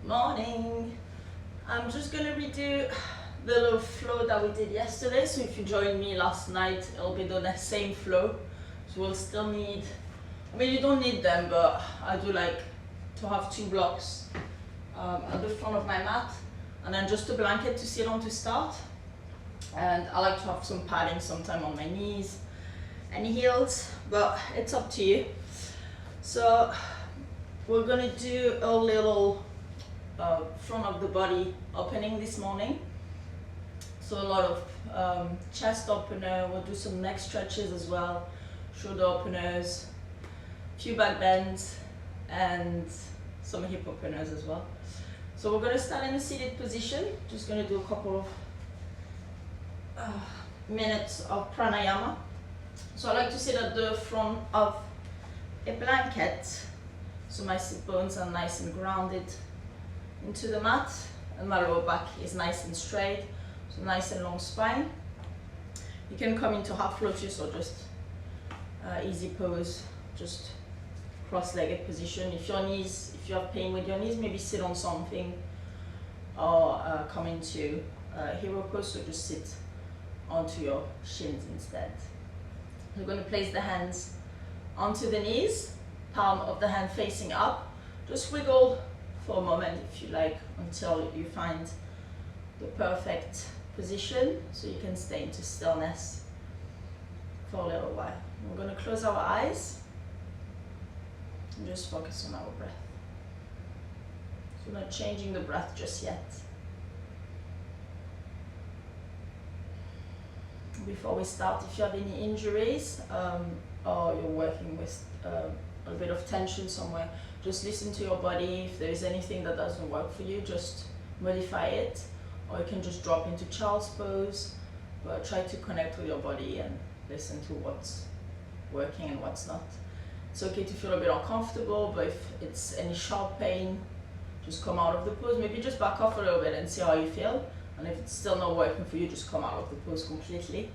Morning. I'm just gonna redo the little flow that we did yesterday. So if you joined me last night, it'll be the same flow. So we'll still need, I mean, you don't need them, but I do like to have 2 blocks at the front of my mat, and then just a blanket to sit on to start. And I like to have some padding sometime on my knees and heels, but it's up to you. So we're gonna do a little front of the body opening this morning. So a lot of chest opener, we'll do some neck stretches as well, shoulder openers, few back bends, and some hip openers as well. So we're gonna start in a seated position, just gonna do a couple of minutes of pranayama. So I like to sit at the front of a blanket, so my sit bones are nice and grounded into the mat, and my lower back is nice and straight, so nice and long spine. You can come into half lotus or just easy pose, just cross-legged position. If you have pain with your knees, maybe sit on something, or come into hero pose, so just sit onto your shins instead. You're going to place the hands onto the knees, palm of the hand facing up. Just wiggle for a moment if you like, until you find the perfect position, so you can stay into stillness for a little while. We're going to close our eyes and just focus on our breath. So we're not changing the breath just yet. Before we start, if you have any injuries or you're working with a bit of tension somewhere, just listen to your body. If there is anything that doesn't work for you, just modify it, or you can just drop into child's pose, but try to connect with your body and listen to what's working and what's not. It's okay to feel a bit uncomfortable, but if it's any sharp pain, just come out of the pose. Maybe just back off a little bit and see how you feel. And if it's still not working for you, just come out of the pose completely.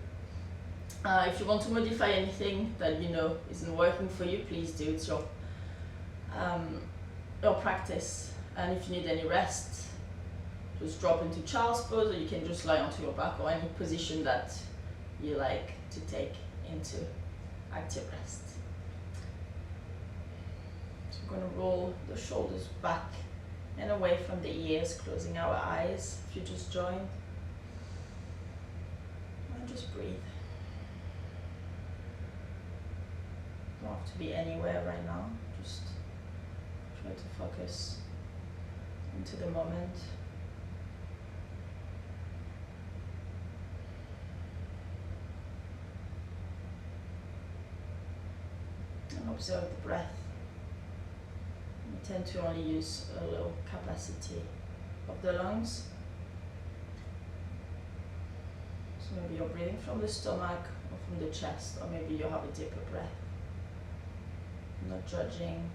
If you want to modify anything that you know isn't working for you, please do. It's your practice. And if you need any rest, just drop into child's pose, or you can just lie onto your back, or any position that you like to take into active rest. So we're going to roll the shoulders back and away from the ears, closing our eyes if you just joined. And just breathe. Don't have to be anywhere right now, just try to focus into the moment. And observe the breath. We tend to only use a little capacity of the lungs. So maybe you're breathing from the stomach or from the chest, or maybe you have a deeper breath. Not judging,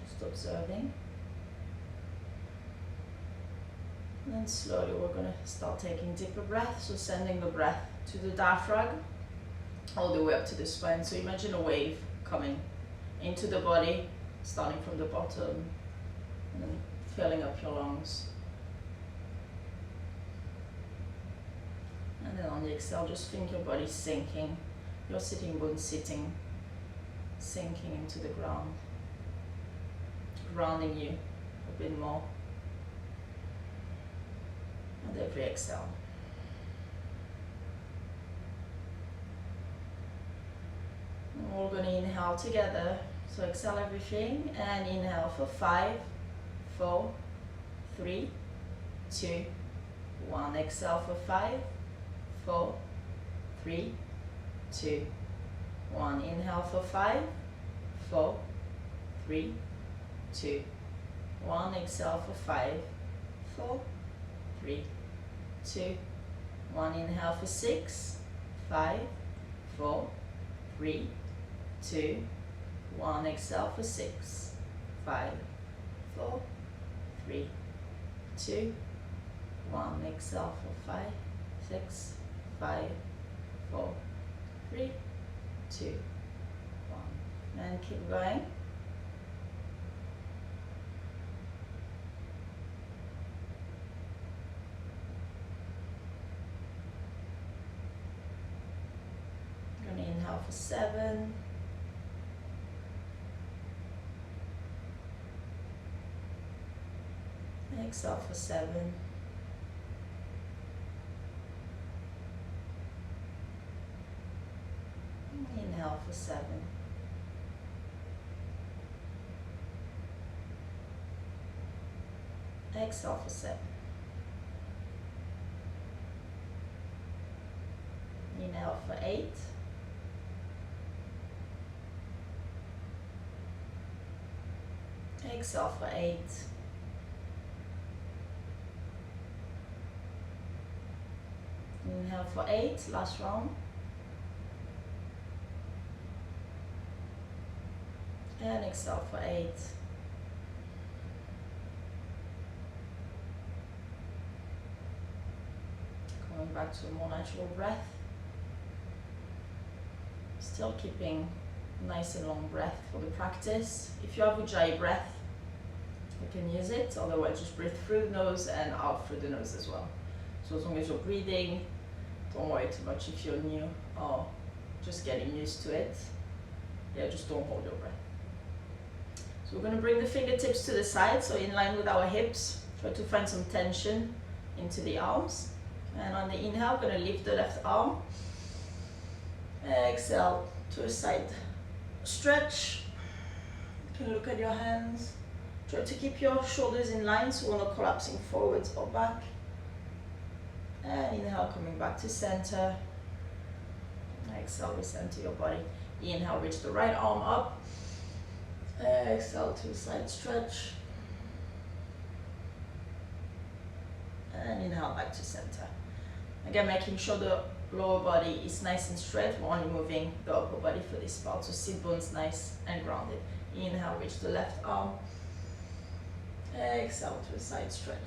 just observing. And then slowly we're going to start taking deeper breaths, so sending the breath to the diaphragm, all the way up to the spine. So imagine a wave coming into the body, starting from the bottom, and then filling up your lungs. And then on the exhale, just think your body sinking, your sitting bones sinking into the ground, grounding you a bit more. And every exhale. And we're going to inhale together. So exhale everything and inhale for 5, 4, 3, 2, 1. Exhale for 5, 4, 3, 2, 1. Inhale for 5, 4, 3, 2, 1. Exhale for 5, 4, 3, 2, 1. Inhale for 6, 5, 4, 3, 2, 1. Exhale for 6, 5, 4, 3, 2, 1. Exhale for 5, 6, 5, 4, 3, 2, 1. And keep going. for 7. Exhale for 7. Inhale for 7. Exhale for 7. Inhale for 8. Exhale for 8. Inhale for 8, last round. And exhale for 8. Coming back to a more natural breath. Still keeping nice and long breath for the practice. If you have Ujjayi breath, you can use it. Otherwise, just breathe through the nose and out through the nose as well. So as long as you're breathing, don't worry too much if you're new or just getting used to it. Yeah, just don't hold your breath. So we're going to bring the fingertips to the side, so in line with our hips. Try to find some tension into the arms. And on the inhale, we're going to lift the left arm. Exhale to a side stretch. You can look at your hands. Try to keep your shoulders in line so we're not collapsing forwards or back. And inhale, coming back to center. Exhale, recenter your body. Inhale, reach the right arm up. Exhale to a side stretch. And inhale, back to center. Again, making sure the lower body is nice and straight. We're only moving the upper body for this part. So sit bones nice and grounded. Inhale, reach the left arm. Exhale to a side stretch.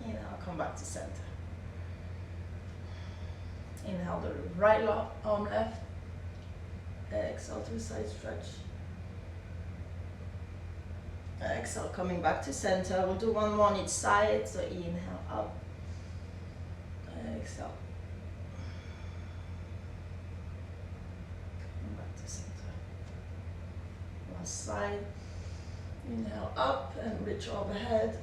Inhale, come back to center. Inhale, the right arm left. Exhale to a side stretch. Exhale, coming back to center. We'll do one more on each side. So inhale up. Exhale. Come back to center. Last side. Inhale up and reach overhead.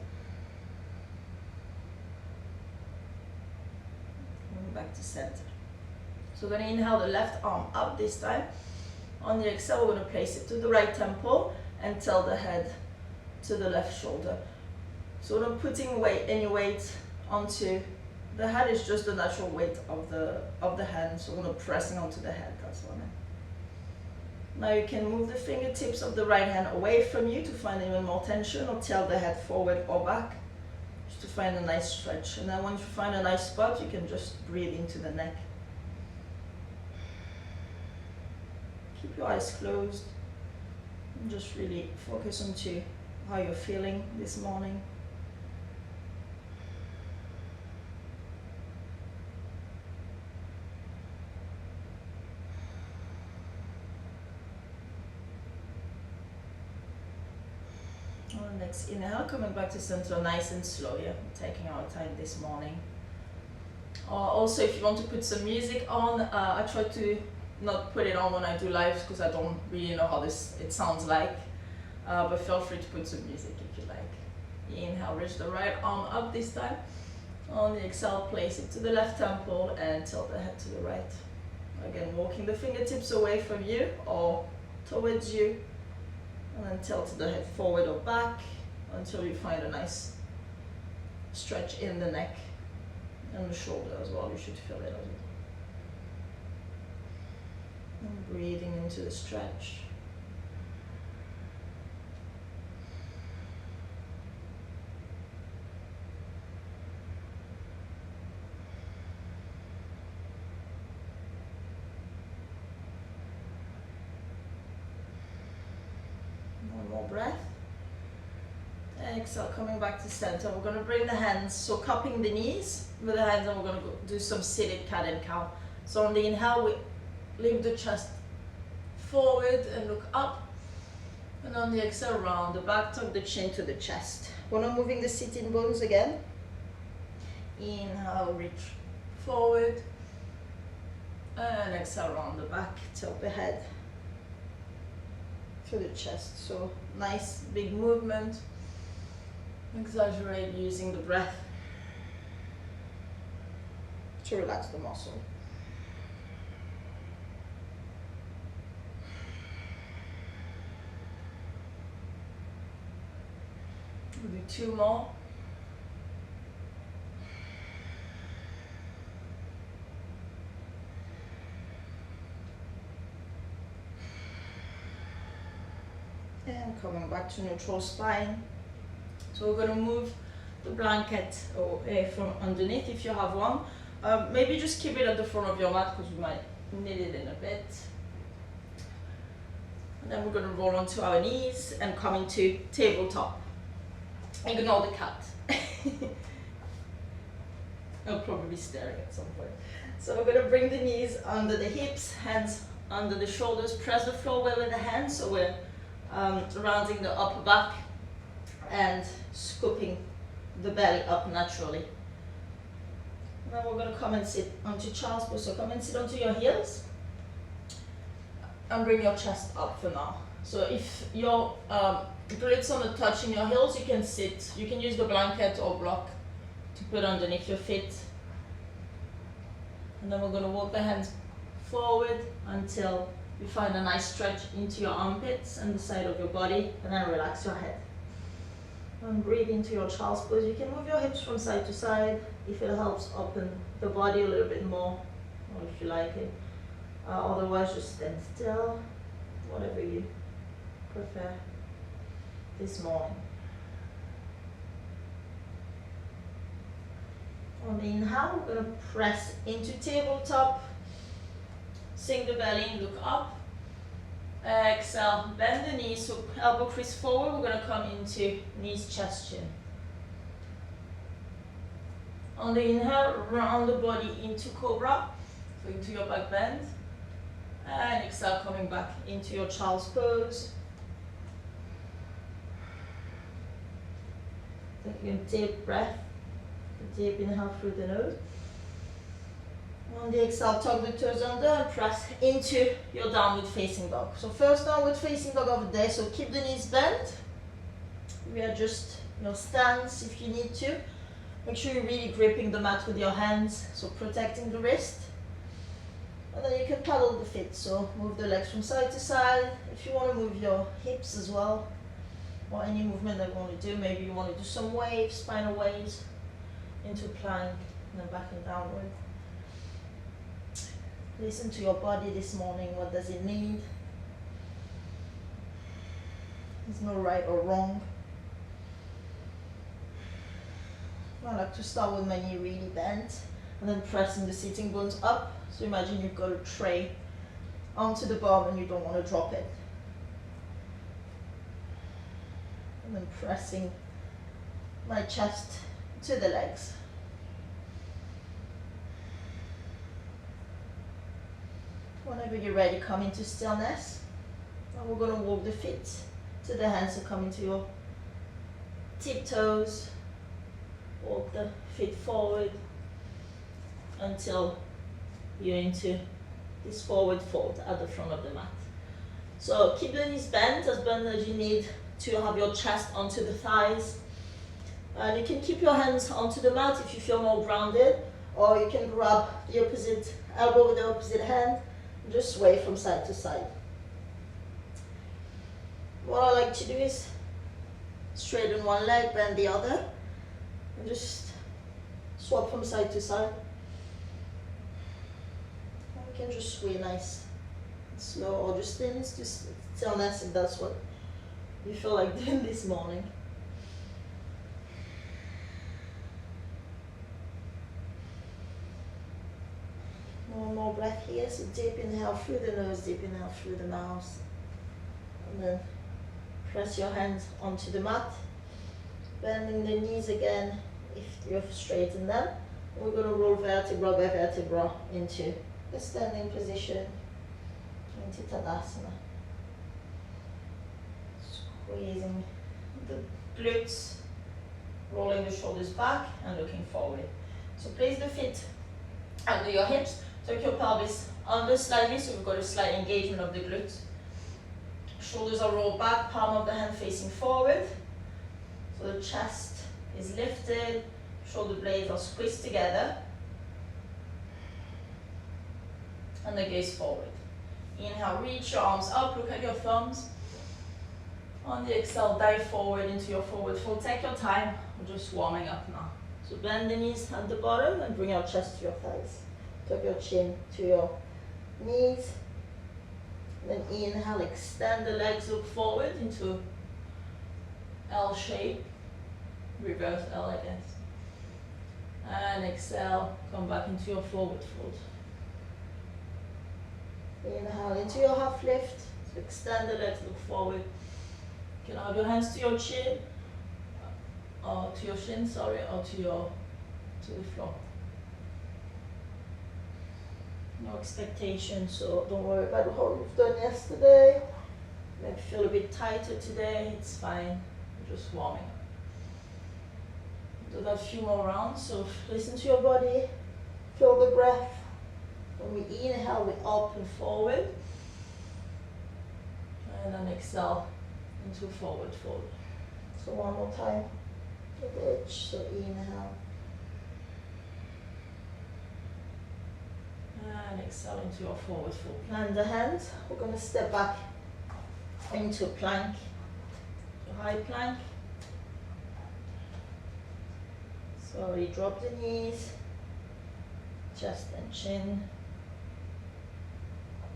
Coming back to center. So we're going to inhale the left arm up this time. On the exhale, we're going to place it to the right temple and tilt the head to the left shoulder. So we're not putting any weight onto the head, it's just the natural weight of the hand. So we're not pressing onto the head, that's what I meant. Now you can move the fingertips of the right hand away from you to find even more tension, or tilt the head forward or back, just to find a nice stretch. And then once you find a nice spot, you can just breathe into the neck. Keep your eyes closed and just really focus onto how you're feeling this morning. On the next inhale, coming back to center nice and slow. Yeah, taking our time this morning. Also, if you want to put some music on, I try to not put it on when I do lives because I don't really know how it sounds like. But feel free to put some music if you like. Inhale, reach the right arm up this time. On the exhale, place it to the left temple and tilt the head to the right. Again, walking the fingertips away from you or towards you. And then tilt the head forward or back until you find a nice stretch in the neck and the shoulder as well. You should feel it as well. And breathing into the stretch. One more breath. Exhale, coming back to center. We're going to bring the hands, so cupping the knees with the hands, and we're going to do some seated cat and cow. So on the inhale, we lift the chest forward and look up. And on the exhale, round the back, tuck the chin to the chest. We're not moving the sitting bones again. Inhale, reach forward. And exhale around the back, tilt the head to the chest. So nice big movement. Exaggerate using the breath to relax the muscle. We'll do 2 more. And coming back to neutral spine. So we're going to move the blanket away from underneath if you have one. Maybe just keep it at the front of your mat because we might need it in a bit. And then we're going to roll onto our knees and come into tabletop. Ignore the cat. I'll probably be staring at some point. So we're going to bring the knees under the hips, hands under the shoulders, press the floor well with the hands. So we're rounding the upper back and scooping the belly up naturally. Now we're going to come and sit onto child's pose. So come and sit onto your heels and bring your chest up for now. So if your glutes are not touching your heels, you can sit. You can use the blanket or block to put underneath your feet. And then we're going to walk the hands forward until you find a nice stretch into your armpits and the side of your body, and then relax your head. And breathe into your child's pose. You can move your hips from side to side if it helps open the body a little bit more, or if you like it. Otherwise, just stand still, whatever you prefer this morning. On the inhale, we're going to press into tabletop, sink the belly and look up. Exhale, bend the knees, so elbow crease forward. We're going to come into knees, chest, chin. On the inhale, round the body into cobra, so into your back bend. And exhale, coming back into your child's pose. Taking a deep breath, a deep inhale through the nose. On the exhale, tuck the toes under and press into your downward facing dog. So first downward facing dog of the day, so keep the knees bent. Readjust your stance if you need to. Make sure you're really gripping the mat with your hands, so protecting the wrist. And then you can paddle the feet, so move the legs from side to side. If you want to move your hips as well, or any movement that you want to do, maybe you want to do some waves, spinal waves, into plank, and then back and downward. Listen to your body this morning. What does it need? There's no right or wrong. I like to start with my knee really bent and then pressing the sitting bones up. So imagine you've got a tray onto the bottom and you don't want to drop it. And then pressing my chest to the legs. Whenever you're ready, come into stillness. And we're going to walk the feet to the hands, so come into your tiptoes. Walk the feet forward until you're into this forward fold at the front of the mat. So keep the knees bent as you need to have your chest onto the thighs. And you can keep your hands onto the mat if you feel more grounded, or you can grab the opposite elbow with the opposite hand. Just sway from side to side. What I like to do is straighten one leg, bend the other, and just swap from side to side. And we can just sway nice and slow, or just stay in stillness if that's what you feel like doing this morning. One more breath here, so deep inhale through the nose, deep inhale through the mouth. And then press your hands onto the mat, bending the knees again if you've straightened them. And we're going to roll vertebra by vertebra into the standing position, into Tadasana. Squeezing the glutes, rolling the shoulders back and looking forward. So place the feet under your hips. Tuck your pelvis under slightly, so we've got a slight engagement of the glutes. Shoulders are rolled back, palm of the hand facing forward. So the chest is lifted, shoulder blades are squeezed together. And the gaze forward. Inhale, reach your arms up, look at your thumbs. On the exhale, dive forward into your forward fold. Take your time, we're just warming up now. So bend the knees at the bottom and bring your chest to your thighs. Tuck your chin to your knees. Then inhale, extend the legs, look forward into L shape. Reverse L, I guess. And exhale, come back into your forward fold. Inhale into your half lift. So extend the legs, look forward. You can have your hands to your chin, or to your shin, sorry, or to the floor. No expectation, so don't worry about what you've done yesterday. Maybe feel a bit tighter today, it's fine. We're just warming up. Do that a few more rounds, so listen to your body, feel the breath. When we inhale, we open forward. And then exhale into forward fold. So one more time, the bridge, so inhale. And exhale into your forward fold. Plant the hands, we're going to step back into plank, to high plank. Slowly drop the knees, chest and chin.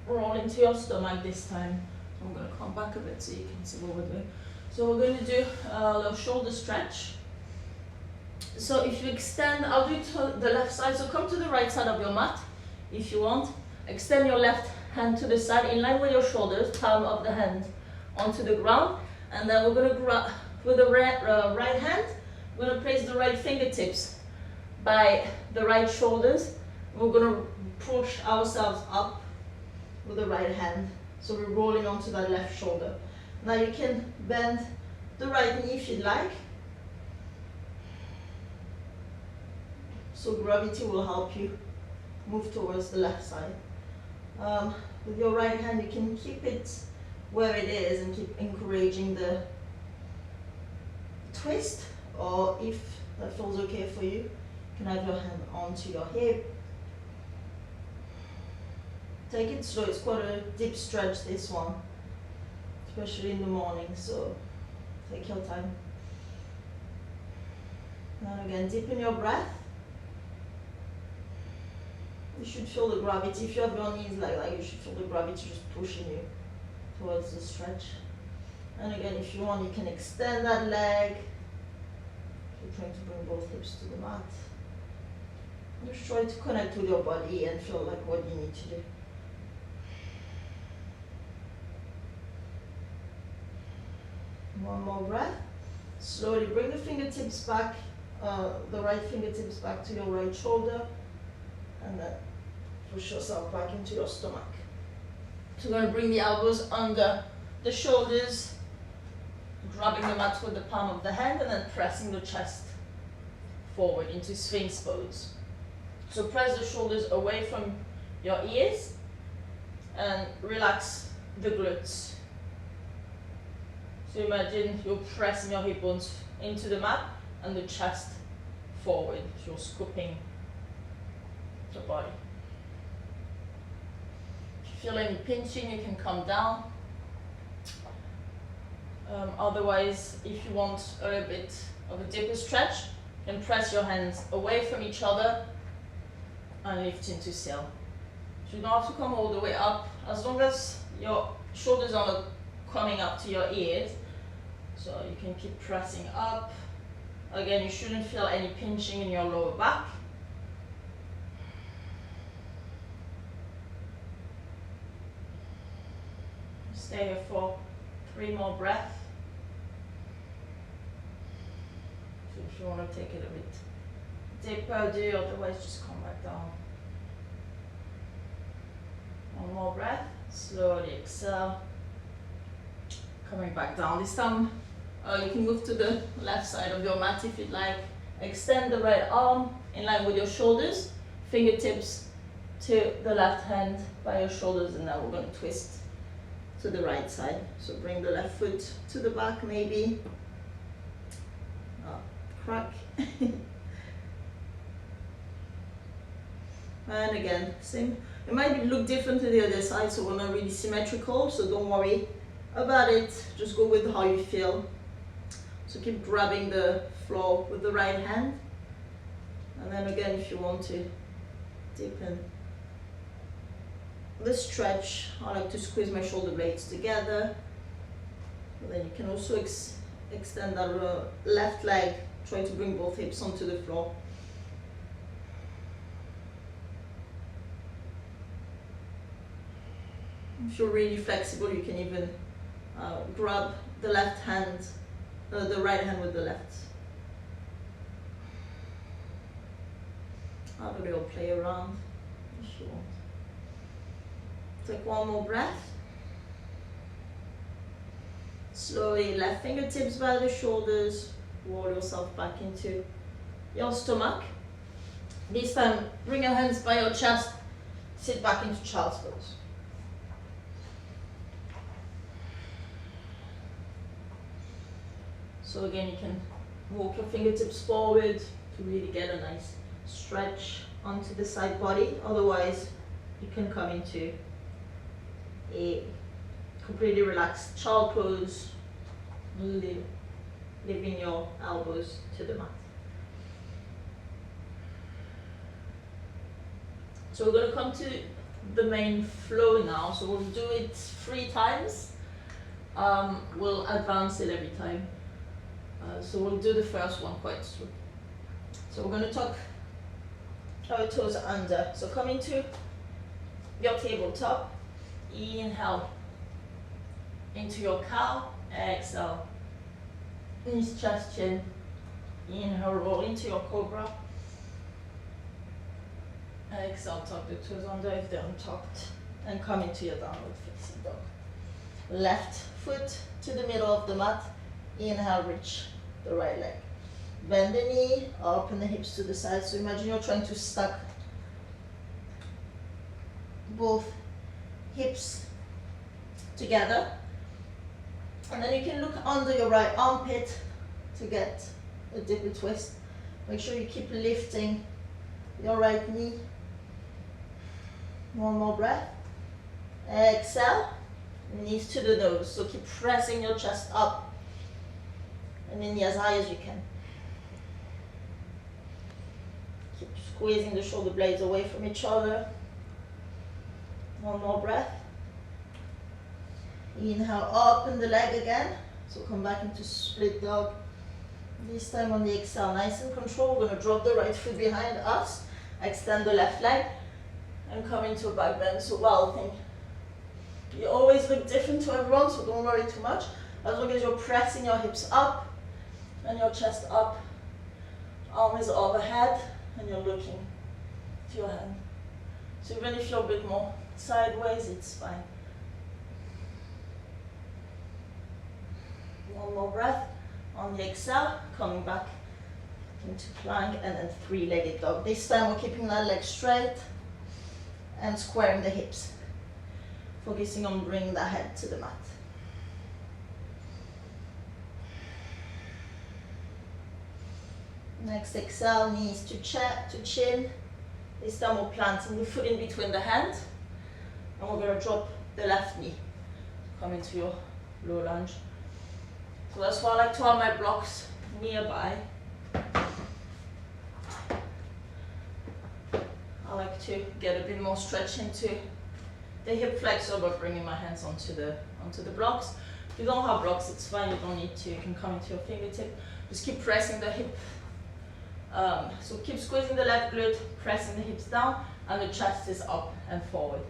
Roll into your stomach this time. I'm going to come back a bit so you can see what we're doing. So we're going to do a little shoulder stretch. So if you extend, I'll do it to the left side. So come to the right side of your mat if you want. Extend your left hand to the side in line with your shoulders, palm of the hand onto the ground. And then we're going to grab with the right hand, we're going to place the right fingertips by the right shoulders. We're going to push ourselves up with the right hand. So we're rolling onto that left shoulder. Now you can bend the right knee if you'd like. So gravity will help you move towards the left side. With your right hand, you can keep it where it is and keep encouraging the twist, or if that feels okay for you, you can have your hand onto your hip. Take it slow, it's quite a deep stretch, this one, especially in the morning, so take your time. And again, deepen your breath. You should feel the gravity. If you have your knees like that, you should feel the gravity just pushing you towards the stretch. And again, if you want, you can extend that leg. You're trying to bring both hips to the mat. Just try to connect with your body and feel like what you need to do. One more breath. Slowly bring the fingertips back, the right fingertips back to your right shoulder, and then push yourself back into your stomach. So we're going to bring the elbows under the shoulders, grabbing the mat with the palm of the hand, and then pressing the chest forward into Sphinx pose. So press the shoulders away from your ears and relax the glutes. So imagine you're pressing your hip bones into the mat and the chest forward. So you're scooping the body. If you feel any pinching, you can come down. Otherwise, if you want a bit of a deeper stretch, you can press your hands away from each other and lift into sail. So you don't have to come all the way up, as long as your shoulders are not coming up to your ears. So you can keep pressing up. Again, you shouldn't feel any pinching in your lower back. Stay here for 3 more breaths. So if you want to take it a bit deeper, do, otherwise just come back down. One more breath, slowly exhale. Coming back down. This time you can move to the left side of your mat if you'd like. Extend the right arm in line with your shoulders, fingertips to the left hand by your shoulders, and now we're going to twist to the right side. So bring the left foot to the back maybe. Crack. And again, same. It might look different to the other side, so we're not really symmetrical, so don't worry about it. Just go with how you feel. So keep grabbing the floor with the right hand. And then again, if you want to deepen the stretch, I like to squeeze my shoulder blades together. And then you can also extend that left leg. Try to bring both hips onto the floor. If you're really flexible, you can even grab the left hand, the right hand with the left. Have a little play around if you want. Take one more breath. Slowly, left fingertips by the shoulders. Roll yourself back into your stomach. This time, bring your hands by your chest. Sit back into child's pose. So again, you can walk your fingertips forward to really get a nice stretch onto the side body. Otherwise, you can come into a completely relaxed child pose, leaving your elbows to the mat. So we're going to come to the main flow now. So we'll do it 3 times. We'll advance it every time. So we'll do the first one quite soon. So we're going to tuck our toes under. So come into your tabletop. Inhale into your cow. Exhale. Knees, chest, chin. Inhale, roll into your cobra. Exhale, tuck the toes under if they're untucked. And come into your downward facing dog. Left foot to the middle of the mat. Inhale, reach the right leg. Bend the knee, open the hips to the side. So imagine you're trying to stack both hips together. And then you can look under your right armpit to get a deeper twist. Make sure you keep lifting your right knee. One more breath. Exhale, knees to the nose. So keep pressing your chest up and then as high as you can. Keep squeezing the shoulder blades away from each other. One more breath. Inhale, open the leg again. So come back into split dog. This time on the exhale, nice and controlled. We're going to drop the right foot behind us. Extend the left leg and come into a back bend. So wild thing. You always look different to everyone, so don't worry too much. As long as you're pressing your hips up and your chest up, arm is overhead, and you're looking to your hand. So even if you're a bit more sideways, it's fine. One more breath. On the exhale, coming back into plank and then 3-legged dog. This time we're keeping that leg straight and squaring the hips. Focusing on bringing the head to the mat. Next exhale, knees to chin. This time we're planting the foot in between the hands. And we're going to drop the left knee. Come into your low lunge. So that's why I like to have my blocks nearby. I like to get a bit more stretch into the hip flexor by bringing my hands onto the blocks. If you don't have blocks, it's fine, you don't need to. You can come into your fingertip. Just keep pressing the hip. So keep squeezing the left glute, pressing the hips down, and the chest is up and forward.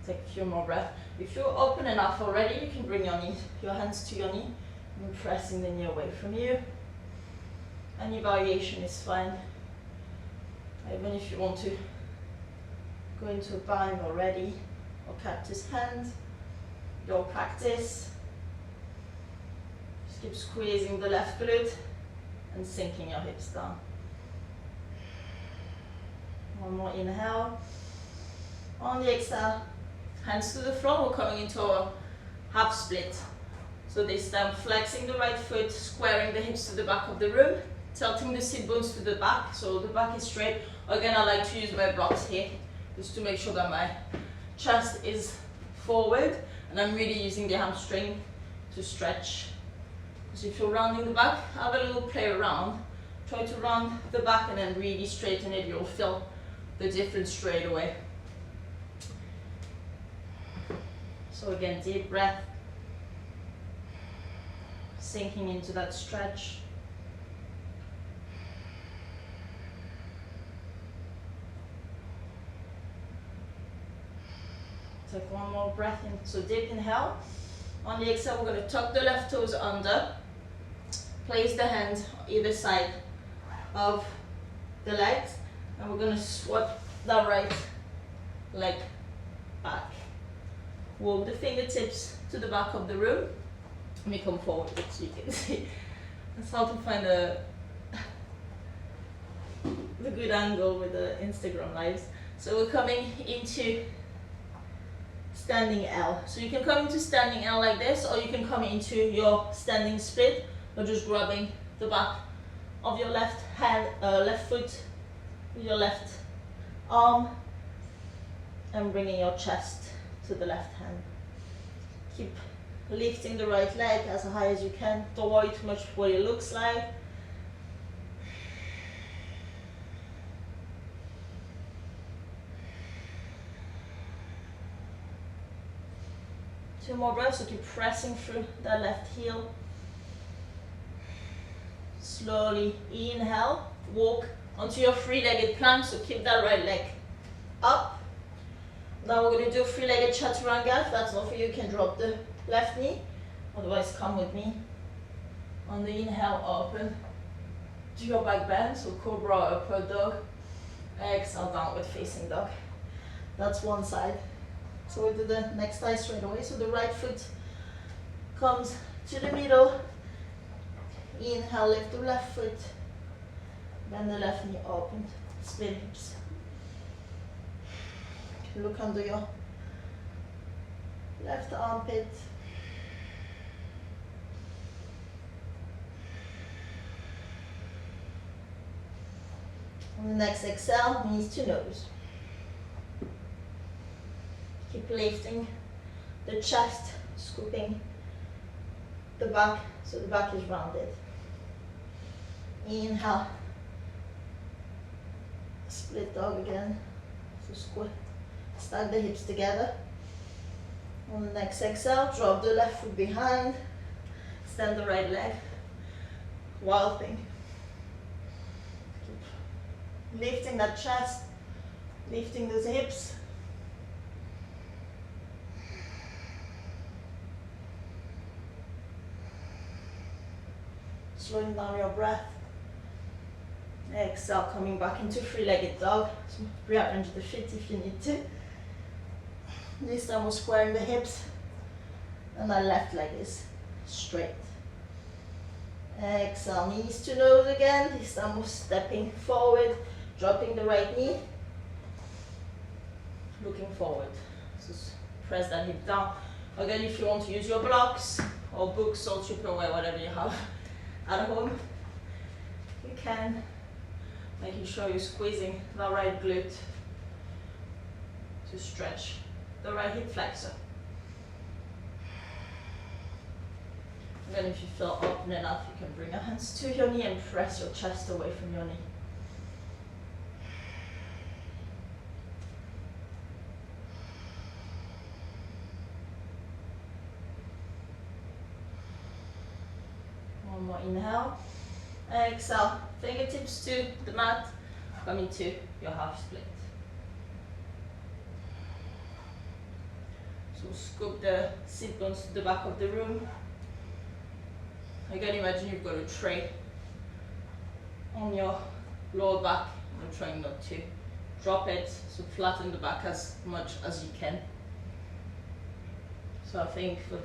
Take a few more breaths. If you're open enough already, you can bring your hands to your knee and pressing the knee away from you. Any variation is fine. Even if you want to go into a bind already or cactus hand, your practice. Just keep squeezing the left glute and sinking your hips down. One more inhale. On the exhale, hands to the floor, we're coming into our half split. So this time flexing the right foot, squaring the hips to the back of the room, tilting the sit bones to the back, so the back is straight. Again, I like to use my blocks here, just to make sure that my chest is forward, and I'm really using the hamstring to stretch. So if you're rounding the back, have a little play around. Try to round the back and then really straighten it. You'll feel the difference straight away. So again, deep breath. Sinking into that stretch. Take one more breath in. So deep inhale. On the exhale, we're going to tuck the left toes under. Place the hands either side of the legs, and we're going to swap the right leg back. Walk the fingertips to the back of the room. Let me come forward so you can see. That's how to find the good angle with the Instagram lives. So we're coming into standing L. So you can come into standing L like this, or you can come into your standing split, or just grabbing the back of your left hand, left foot with your left arm, and bringing your chest to the left hand. Keep lifting the right leg as high as you can. Don't worry too much what it looks like. Two more breaths, so keep pressing through that left heel. Slowly inhale, walk onto your three-legged plank, so keep that right leg up. Now we're going to do three-legged chaturanga. If that's not for you, you can drop the left knee, otherwise come with me. On the inhale, open to your back bend, so cobra, upward dog. Exhale, downward facing dog. That's one side. So we'll do the next side straight away. So the right foot comes to the middle. Inhale, lift the left foot. Bend the left knee, open, split hips. Look under your left armpit. On the next exhale, knees to nose. Keep lifting the chest, scooping the back so the back is rounded. Inhale, split dog again. So squat, stack the hips together. On the next exhale, drop the left foot behind, extend the right leg. Wild thing. Keep lifting that chest, lifting those hips. Slowing down your breath. Exhale, coming back into three-legged dog. So rearrange the feet if you need to. This time we're squaring the hips, and our left leg is straight. Exhale, knees to nose again. This time we're stepping forward, dropping the right knee, looking forward. So press that hip down. Again, if you want to use your blocks or books or Tupperware, whatever you have at home, you can. Making sure you're squeezing the right glute to stretch the right hip flexor. And then if you feel open enough, you can bring your hands to your knee and press your chest away from your knee. One more inhale. Exhale, fingertips to the mat, come into your half split. So scoop the sit bones to the back of the room. Again, imagine you've got a tray on your lower back. I'm trying not to drop it, so flatten the back as much as you can. So I think for the